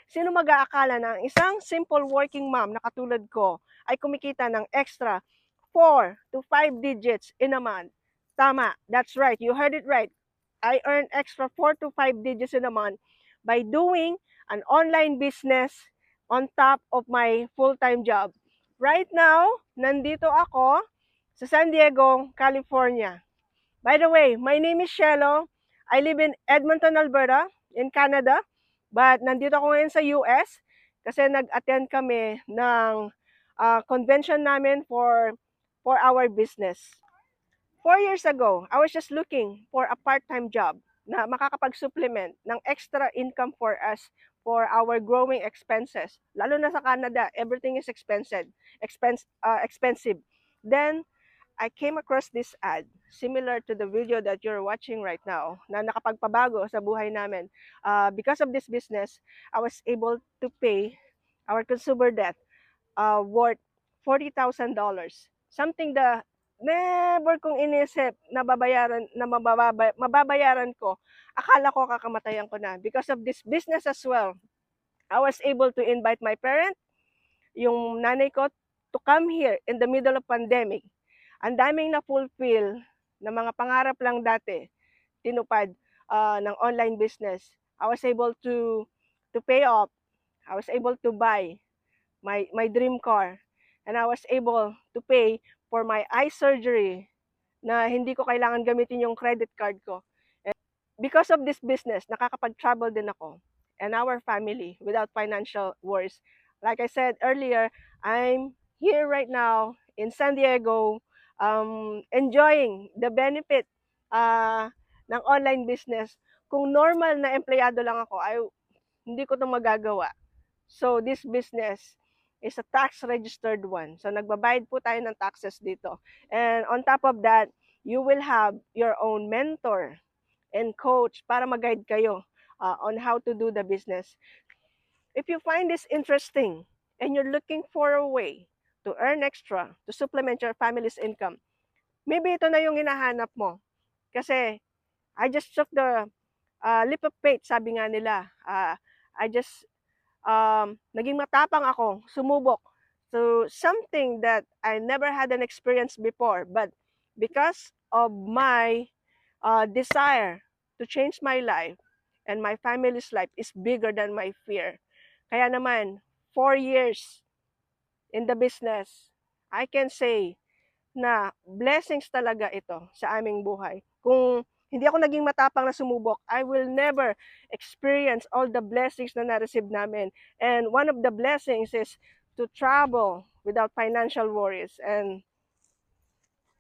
Sino mag-aakala na ang isang simple working mom na katulad ko ay kumikita ng extra 4 to 5 digits in a month? Tama, that's right, you heard it right. I earn extra 4 to 5 digits in a month by doing an online business on top of my full-time job. Right now, nandito ako sa San Diego, California. By the way, my name is Shelo. I live in Edmonton, Alberta, in Canada. But nandito ako ngayon sa US kasi nag-attend kami ng convention namin for our business. 4 years ago, I was just looking for a part-time job na makakapag-supplement ng extra income for us for our growing expenses. Lalo na sa Canada, everything is expensive. Then, I came across this ad similar to the video that you're watching right now na nakapagpabago sa buhay namin. Because of this business, I was able to pay our consumer debt worth $40,000. Something that never kong inisip na mababayaran ko. Akala ko kakamatayan ko na. Because of this business as well, I was able to invite my parent, yung nanay ko, to come here in the middle of pandemic. Ang daming na-fulfill na mga pangarap lang dati, tinupad ng online business. I was able to pay off. I was able to buy my dream car. And I was able to pay for my eye surgery na hindi ko kailangan gamitin yung credit card ko. And because of this business, nakakapag-travel din ako and our family without financial worries. Like I said earlier, I'm here right now in San Diego, enjoying the benefit ng online business. Kung normal na empleyado lang ako, hindi ko ito magagawa. So this business is a tax registered one. So nagbabayad po tayo ng taxes dito. And on top of that, you will have your own mentor and coach para mag-guide kayo on how to do the business. If you find this interesting and you're looking for a way to earn extra to supplement your family's income, maybe ito na yung hinahanap mo. Kasi I just took the leap of faith, sabi nga nila. I just naging matapang ako, sumubok to something that I never had an experience before. But because of my desire to change my life and my family's life is bigger than my fear. Kaya naman, 4 years in the business, I can say na blessings talaga ito sa aming buhay. Kung hindi ako naging matapang na sumubok, I will never experience all the blessings na na-receive namin. And one of the blessings is to travel without financial worries. And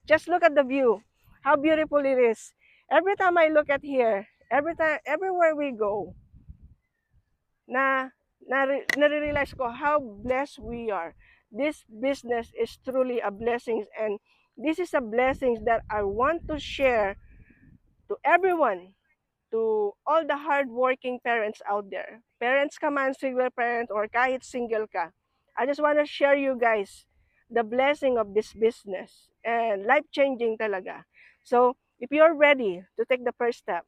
just look at the view, how beautiful it is. Every time I look at here, everywhere we go, nare-realize ko how blessed we are. This business is truly a blessing, and this is a blessing that I want to share to everyone, to all the hardworking parents out there. Parents ka man, single parent, or kahit single ka. I just want to share you guys the blessing of this business and life-changing talaga. So, if you're ready to take the first step,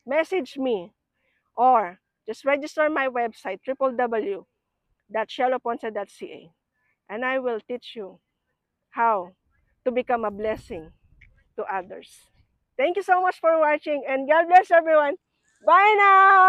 message me or just register my website, www.sheloponce.ca, and I will teach you how to become a blessing to others. Thank you so much for watching, and God bless everyone. Bye now!